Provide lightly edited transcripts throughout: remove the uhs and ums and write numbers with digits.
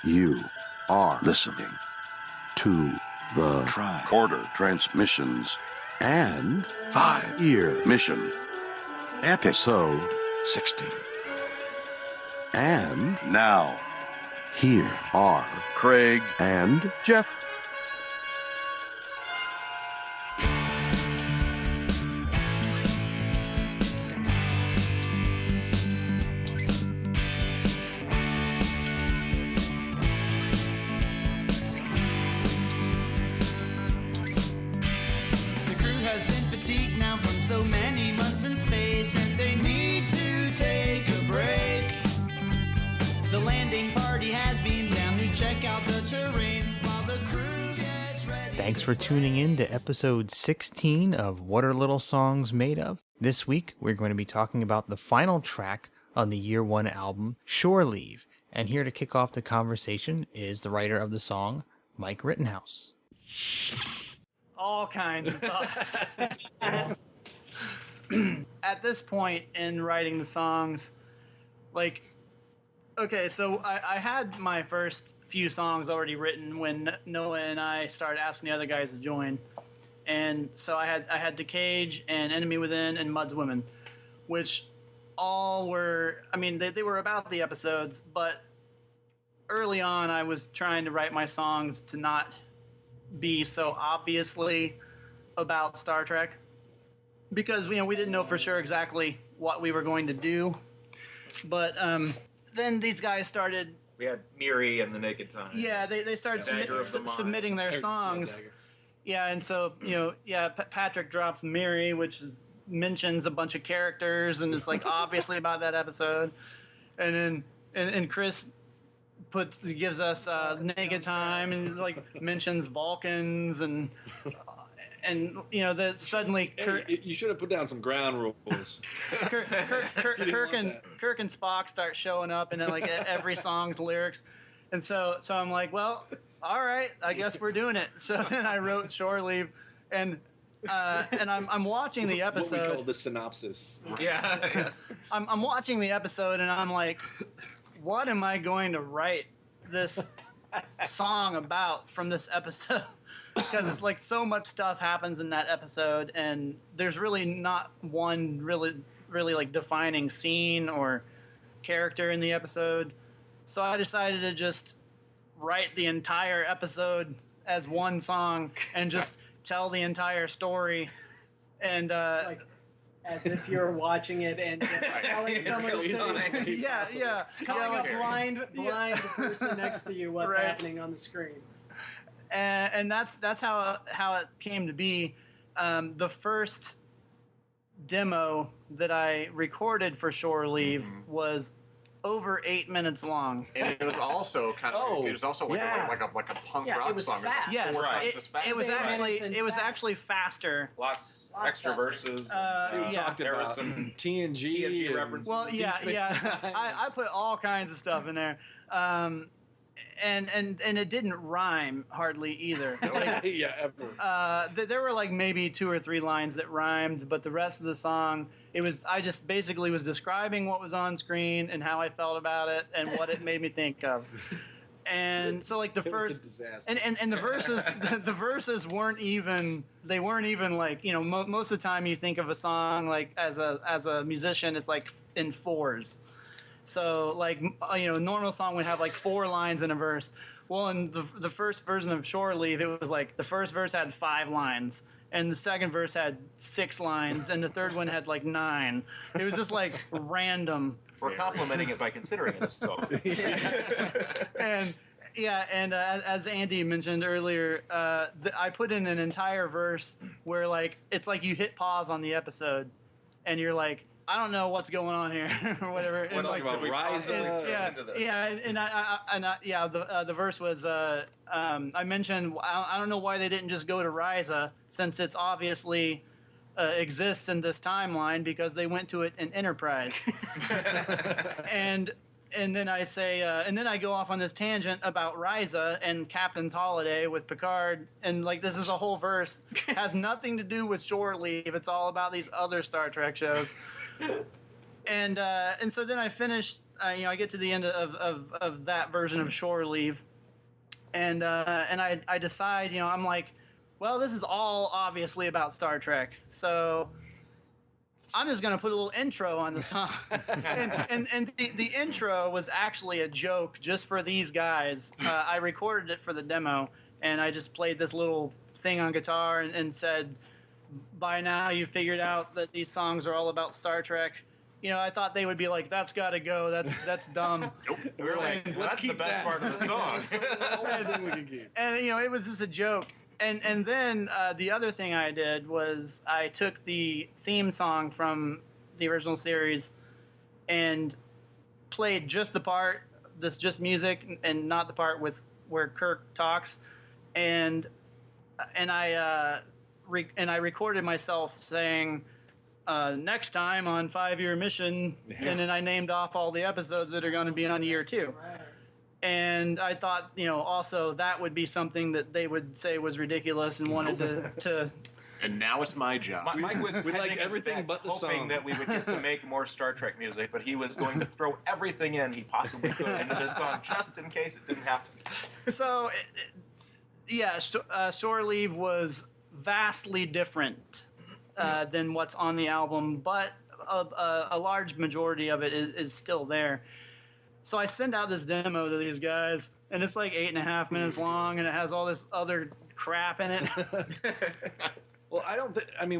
You are listening to the Tricorder Transmissions and 5-Year Mission, Episode 16. And now, here are Craig and Jeff. Thanks for tuning in to episode 16 of What Are Little Songs Made Of? This week, we're going to be talking about the final track on the Year One album, Shore Leave. And here to kick off the conversation is the writer of the song, Mike Rittenhouse. All kinds of thoughts. At this point in writing the songs, so I had my first few songs already written when Noah and I started asking the other guys to join. And so I had The Cage and Enemy Within and Mud's Women, which all were, they were about the episodes, but early on I was trying to write my songs to not be so obviously about Star Trek, because we didn't know for sure exactly what we were going to do. But then these guys started. We had Miri and The Naked Time. Yeah, they started submitting their songs. Yeah, and so Patrick drops Miri, which mentions a bunch of characters, and it's obviously about that episode. And then and Chris gives us Naked Time, and mentions Vulcans and that suddenly you should have put down some ground rules. Kirk and Spock start showing up, and then every song's lyrics, and so I'm like, well, all right, I guess we're doing it. So then I wrote Shore Leave, and I'm watching the episode. What we call the synopsis. Yeah, yes. I'm watching the episode, and I'm like, what am I going to write this song about from this episode? Because it's so much stuff happens in that episode, and there's really not one really defining scene or character in the episode. So I decided to just write the entire episode as one song and just tell the entire story. And as if you're watching it and telling someone telling a blind person next to you what's happening on the screen. And that's how it came to be. The first demo that I recorded for Shore Leave was over 8 minutes long, and it was also like a punk rock song. Fast. Yes, it was actually faster. Lots extra verses. There was some TNG references. Well, yeah. I put all kinds of stuff in there. And it didn't rhyme hardly either. ever. There were maybe 2 or 3 lines that rhymed, but the rest of the song, I just basically was describing what was on screen and how I felt about it and what it made me think of. And so the first and the verses the verses weren't even most of the time you think of a song as a musician, it's in fours. So, normal song would have 4 lines in a verse. Well, in the first version of Shore Leave, it was the first verse had 5 lines, and the second verse had 6 lines, and the third one had 9. It was just random. We're complimenting it by considering it a song. And as Andy mentioned earlier, I put in an entire verse where it's you hit pause on the episode, and you're I don't know what's going on here or whatever. We're talking about Ryza. The verse was I mentioned I don't know why they didn't just go to Ryza, since it's obviously exists in this timeline, because they went to it in Enterprise. and then I say and then I go off on this tangent about Ryza and Captain's Holiday with Picard, and this is a whole verse, has nothing to do with Shore Leave. It's all about these other Star Trek shows. And so then I finished. I get to the end of that version of Shore Leave, and I decide. I'm like, well, this is all obviously about Star Trek, so I'm just gonna put a little intro on the song. and the intro was actually a joke just for these guys. I recorded it for the demo, and I just played this little thing on guitar and said, by now you figured out that these songs are all about Star Trek. I thought they would be like, that's gotta go, that's dumb. Nope. We're like, let's That's keep the best that. part of the song. And it was just a joke. And then the other thing I did was I took the theme song from the original series and played just the part that's just music and not the part with where Kirk talks, and I recorded myself saying, next time on 5-Year Mission, and then I named off all the episodes that are going to be on year 2. Right. And I thought, also that would be something that they would say was ridiculous and wanted to And now it's my job. Mike was We liked hedging his everything bets, but the hoping song. that we would get to make more Star Trek music, but he was going to throw everything in he possibly could into this song just in case it didn't happen. So, Shore Leave was vastly different than what's on the album, but a large majority of it is still there. So I send out this demo to these guys, and it's like 8.5 minutes long, and it has all this other crap in it. Well,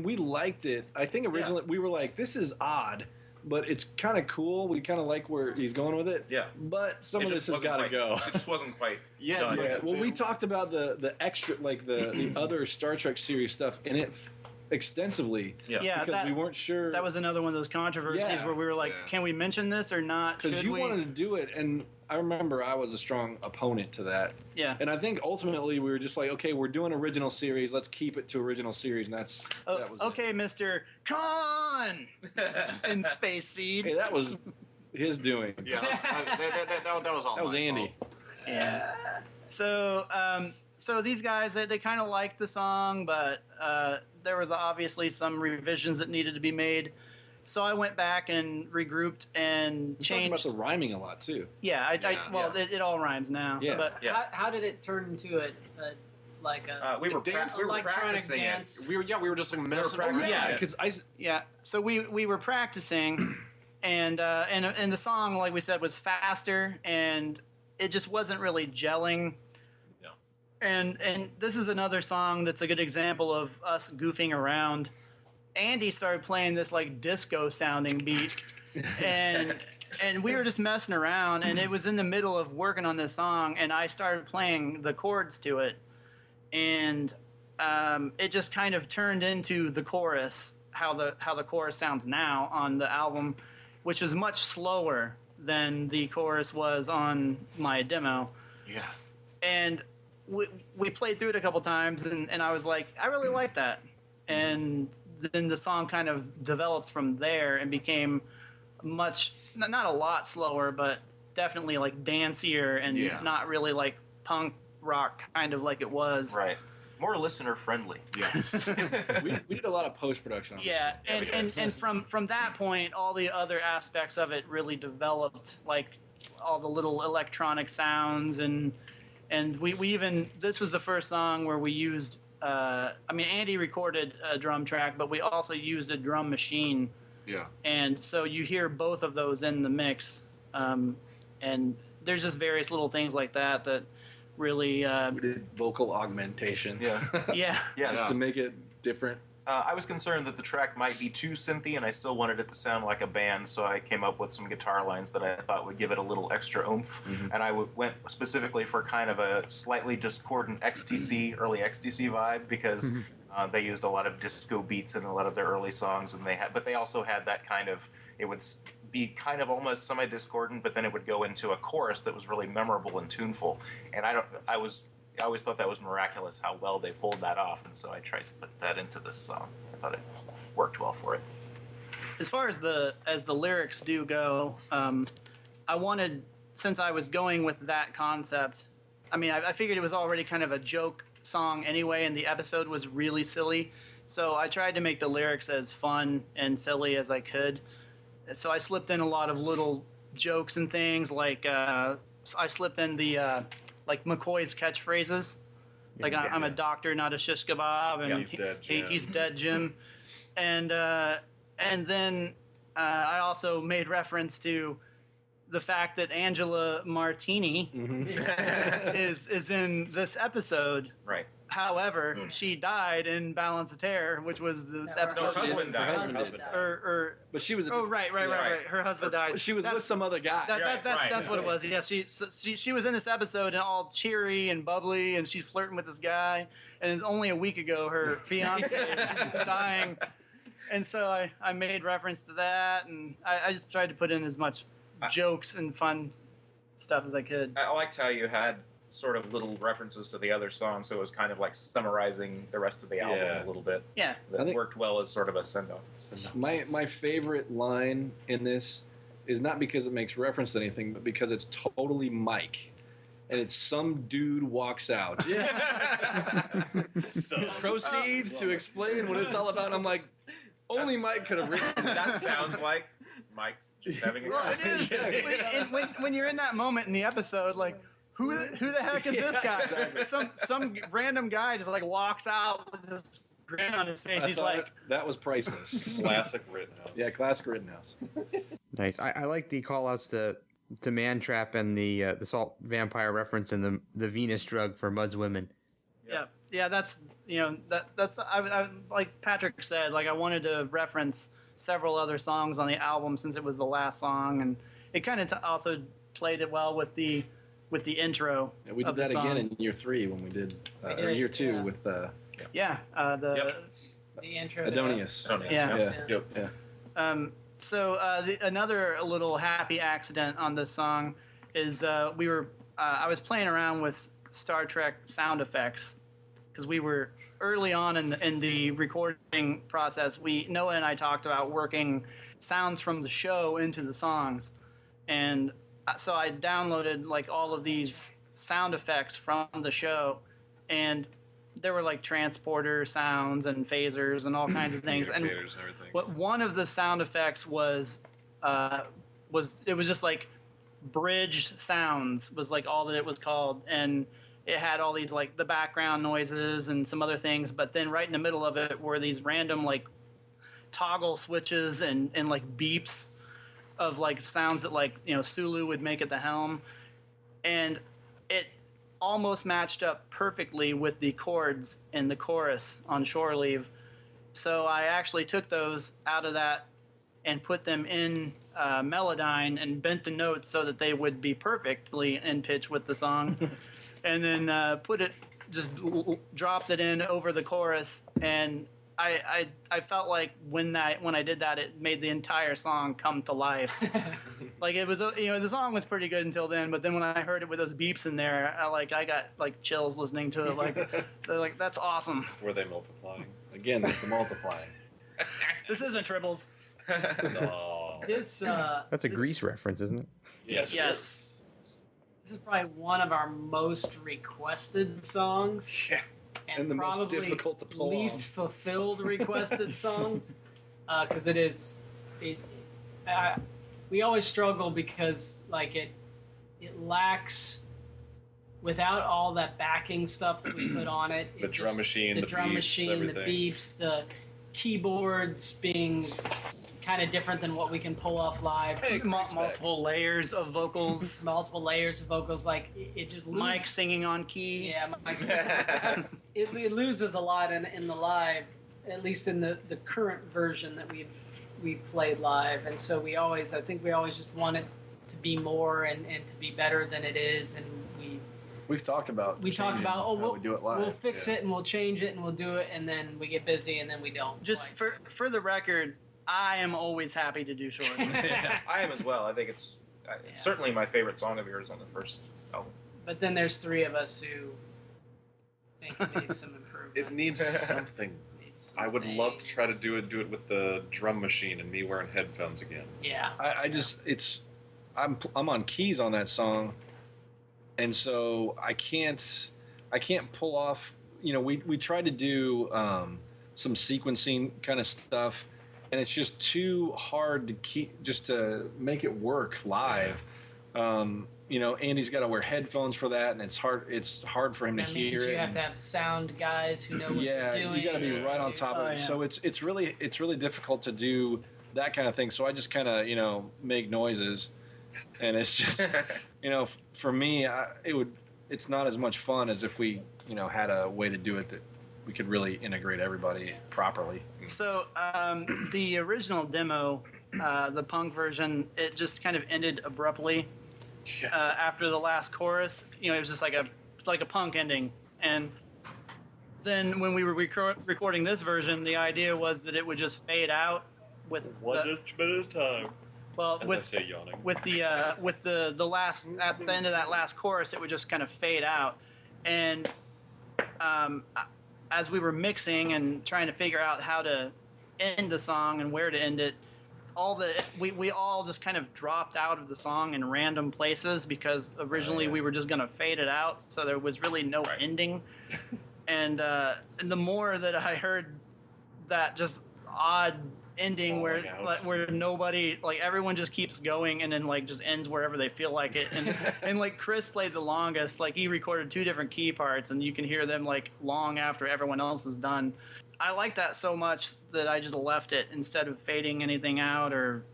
we liked it. I think originally we were like, this is odd, but it's kind of cool. We kind of like where he's going with it. Yeah. But some It of just this has got to wasn't go. quite- It just wasn't quite Yeah, done. Yeah. Well, we talked about the extra, like the other Star Trek series stuff in it extensively. Yeah. Yeah, Because we weren't sure. that was another one of those controversies Yeah. where we were like, Yeah. can we mention this or not? because Should you we? wanted to do it, and I remember I was a strong opponent to that. Yeah. And I think ultimately we were just like, okay, we're doing original series. Let's keep it to original series, and that was it. Okay, Mr. Khan in Space Seed. Hey, that was his doing. Yeah, that was all. That was my Andy. fault. Yeah. So these guys, they kind of liked the song, but there was obviously some revisions that needed to be made. So I went back and regrouped and We talked changed. about the rhyming a lot too. Yeah, it all rhymes now. Yeah. But Yeah. How did it turn into a We were Dance, we were electronic practicing dance? it. We were just like messing practicing. around. Yeah, because so we were practicing, and the song, like we said, was faster, and it just wasn't really gelling. Yeah. And this is another song that's a good example of us goofing around. Andy started playing this like disco sounding beat, and we were just messing around, and it was in the middle of working on this song, and I started playing the chords to it, and it just kind of turned into the chorus, how the chorus sounds now on the album, which is much slower than the chorus was on my demo. Yeah. And we played through it a couple times, and I was like, I really like that. And then the song kind of developed from there and became much, not a lot slower, but definitely like dancier and Yeah. not really like punk rock kind of like it was. Right. More listener friendly. Yes. we did a lot of post production. Yeah, Yeah, we and did. from that point, all the other aspects of it really developed, like all the little electronic sounds, and we even, this was the first song where we used, Andy recorded a drum track, but we also used a drum machine, Yeah. and so you hear both of those in the mix, and there's just various little things like that really, We did vocal augmentation. Yeah. yeah. Yes. Just to make it different. I was concerned that the track might be too synthy, and I still wanted it to sound like a band, so I came up with some guitar lines that I thought would give it a little extra oomph. And I went specifically for kind of a slightly discordant early XTC vibe, because they used a lot of disco beats in a lot of their early songs, and but they also had that kind of, it would be kind of almost semi-discordant, but then it would go into a chorus that was really memorable and tuneful. And I always thought that was miraculous how well they pulled that off, and so I tried to put that into this song. I thought it worked well for it. As far as the lyrics do go, I wanted, since I was going with that concept, I figured it was already kind of a joke song anyway, and the episode was really silly, so I tried to make the lyrics as fun and silly as I could. so I slipped in a lot of little jokes and things, like I slipped in the like McCoy's catchphrases, like I'm a doctor, not a shish kebab, and he's dead, Jim, and then I also made reference to the fact that Angela Martini is in this episode. Right. However, she died in Balance of Terror, which was the episode. Her husband died. But she was. Right. Her husband died. She was with some other guy. That's what it was. Yeah, she was in this episode and all cheery and bubbly, and she's flirting with this guy. And it's only a week ago her fiance is dying, and so I made reference to that, and I just tried to put in as much jokes and fun stuff as I could. I liked how you had sort of little references to the other songs, so it was kind of like summarizing the rest of the album a little bit. Yeah. That worked well as sort of a send-off. My favorite line in this is not because it makes reference to anything, but because it's totally Mike. And it's some dude walks out. Proceeds to explain what it's all about. And I'm like, only Mike could have written that. That sounds like Mike just having a Well, it is. When you're in that moment in the episode, like, who the heck is this guy? Some random guy just like walks out with this grin on his face. He's like, that was priceless. Classic Rittenhouse. Yeah, classic Rittenhouse. Nice. I like the call-outs to Mantrap and the Salt Vampire reference and the Venus drug for Mud's women. Yeah. That's that's I like Patrick said. Like I wanted to reference several other songs on the album since it was the last song, and it kind of also played it well with the intro. Yeah, we did that again in year 3 when we did, or year 2 with the intro. Adonius. So another little happy accident on this song is I was playing around with Star Trek sound effects because we were early on in the recording process. Noah and I talked about working sounds from the show into the songs, and so I downloaded like all of these sound effects from the show, and there were like transporter sounds and phasers and all kinds of things. And what one of the sound effects was just like bridge sounds was like all that it was called, and it had all these like the background noises and some other things, but then right in the middle of it were these random like toggle switches and like beeps of like sounds that like Sulu would make at the helm, and it almost matched up perfectly with the chords in the chorus on Shore Leave. So I actually took those out of that and put them in Melodyne and bent the notes so that they would be perfectly in pitch with the song, and then dropped it in over the chorus, and I felt like when I did that, it made the entire song come to life. Like it was, the song was pretty good until then, but then when I heard it with those beeps in there, I got like chills listening to it. Like they're like, that's awesome. Were they multiplying? Again, the multiplying. This isn't Tribbles. No. That's a Grease reference, isn't it? Yes. This is probably one of our most requested songs. Yeah. And the most probably difficult to pull least off. fulfilled requested songs, because we always struggle because like it lacks, without all that backing stuff that we put on it. The drum machine, the beeps, the keyboards being kind of different than what we can pull off live. Multiple layers of vocals. Like it just loses. Mike singing on key. Yeah, Mike. It loses a lot in the live, at least in the current version that we've played live, and so I think we always just want it to be more and to be better than it is, and we've talked about we do it live. We'll fix it and we'll change it and we'll do it, and then we get busy and then we don't. Just for the record, I am always happy to do Shore. I am as well. I think it's certainly my favorite song of yours on the first album. But then there's 3 of us who think it needs some improvement. It needs something. I would love to try to do it with the drum machine and me wearing headphones again. Yeah. I'm on keys on that song, and so I can't pull off. We tried to do some sequencing kind of stuff, and it's just too hard to to make it work live. Andy's got to wear headphones for that, and it's hard for him to That hear means it. you have to have sound guys who know what they're doing. You got to be right on top of it. yeah. So it's really difficult to do that kind of thing. So I just kind of make noises, and it's just for me it's not as much fun as if we had a way to do it that we could really integrate everybody properly. So the original demo, the punk version, it just kind of ended abruptly after the last chorus. It was just like a punk ending. And then when we were recording this version, the idea was that it would just fade out with One instrument at a time. well As I with say, yawning. with the last at the end of that last chorus, it would just kind of fade out. And as we were mixing and trying to figure out how to end the song and where to end it, we all just kind of dropped out of the song in random places because originally we were just going to fade it out, so there was really no ending. And the more that I heard that just odd ending where nobody, like, everyone just keeps going and then like just ends wherever they feel like it, and like Chris played the longest. Like, he recorded 2 different key parts and you can hear them like long after everyone else is done. I like that so much that I just left it instead of fading anything out or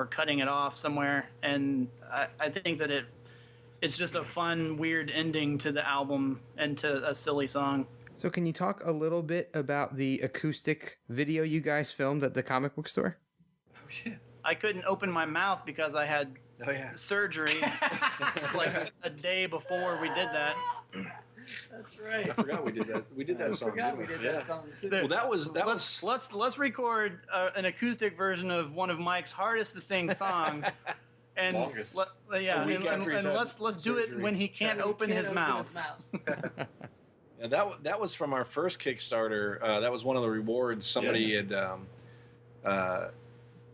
cutting it off somewhere. And I think that it's just a fun, weird ending to the album and to a silly song. So can you talk a little bit about the acoustic video you guys filmed at the comic book store? I couldn't open my mouth because I had surgery like a day before we did that. That's right. I forgot we did that. We did that I song. forgot we didn't did that song too. Well, that was Let's record an acoustic version of one of Mike's hardest to sing songs, and Longest. yeah, A week after he's and had let's do it surgery. when he can't open his mouth. Yeah, that was from our first Kickstarter. That was one of the rewards. Somebody had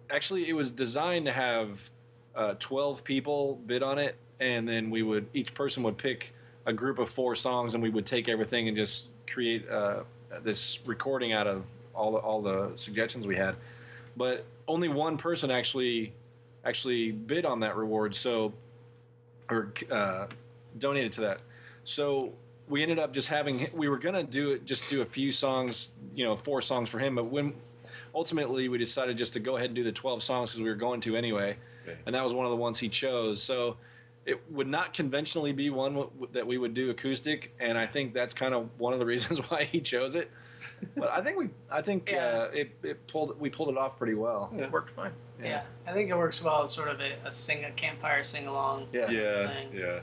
actually, it was designed to have 12 people bid on it, and then each person would pick a group of 4 songs, and we would take everything and just create this recording out of all the suggestions we had. But only one person actually bid on that reward, or donated to that. So we ended up just we were gonna do a few songs, 4 songs for him, but when ultimately we decided just to go ahead and do the 12 songs because we were going to anyway, and that was one of the ones he chose. So it would not conventionally be one that we would do acoustic, and I think that's kind of one of the reasons why he chose it. But I think we pulled it off pretty well. It worked fine. Yeah, I think it works well. It's sort of a campfire sing along. Yeah. Thing. Yeah.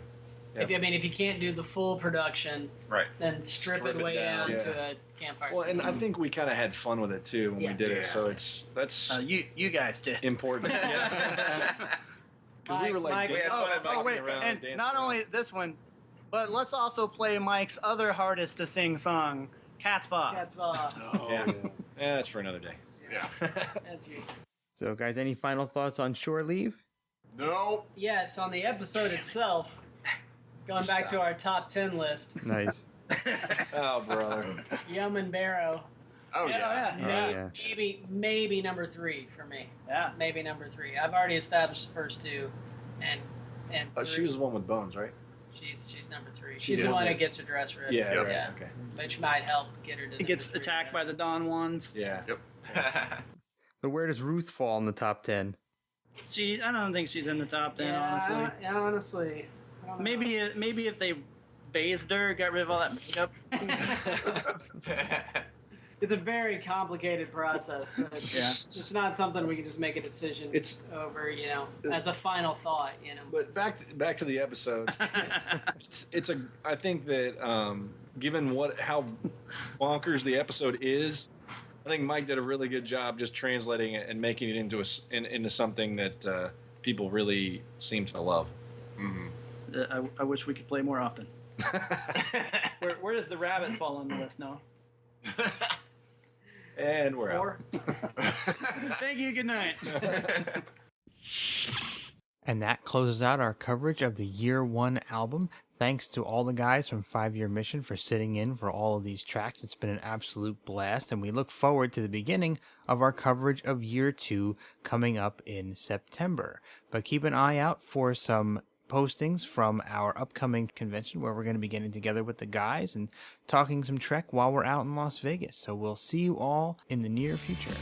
If you can't do the full production, Right. then strip Strip it it way down. down to Yeah. a campfire. Well, sing and I think we kind of had fun with it too when we did it. So that's You guys did. important. Because we were like, Mike, we had fun at Oh wait, dancing around, and dancing not around. only this one, but let's also play Mike's other hardest to sing song, Cat's Paw. That's well. yeah, that's for another day. Yeah. That's you. So guys, any final thoughts on Shore Leave? No. Yes, on the episode itself, going back to our top 10 list, Nice. Oh, brother. Yum and Barrow, Oh yeah. yeah. maybe number 3 for me. Yeah. Maybe number 3. I've already established the first 2, and She three- was the one with bones, right? she's number 3. She's She's the the one one that gets her dress ripped. Yeah, right. Yeah. Okay. Which might help get her to. He gets attacked by the Don ones. Yeah. So where does Ruth fall in the top 10? I don't think she's in the top 10, Yeah, honestly. honestly. I don't know. Maybe if they bathed her, got rid of all that makeup. It's a very complicated process. It's not something we can just make a decision over, as a final thought, But back to the episode. I think that given how bonkers the episode is, I think Mike did a really good job just translating it and making it into something that people really seem to love. Mm-hmm. I wish we could play more often. Where does the rabbit fall on the list, Noah? And we're out. 4. Thank you. Good night. And that closes out our coverage of the Year One album. Thanks to all the guys from 5 Year Mission for sitting in for all of these tracks. It's been an absolute blast, and we look forward to the beginning of our coverage of Year 2 coming up in September. But keep an eye out for some postings from our upcoming convention where we're going to be getting together with the guys and talking some Trek while we're out in Las Vegas. So we'll see you all in the near future.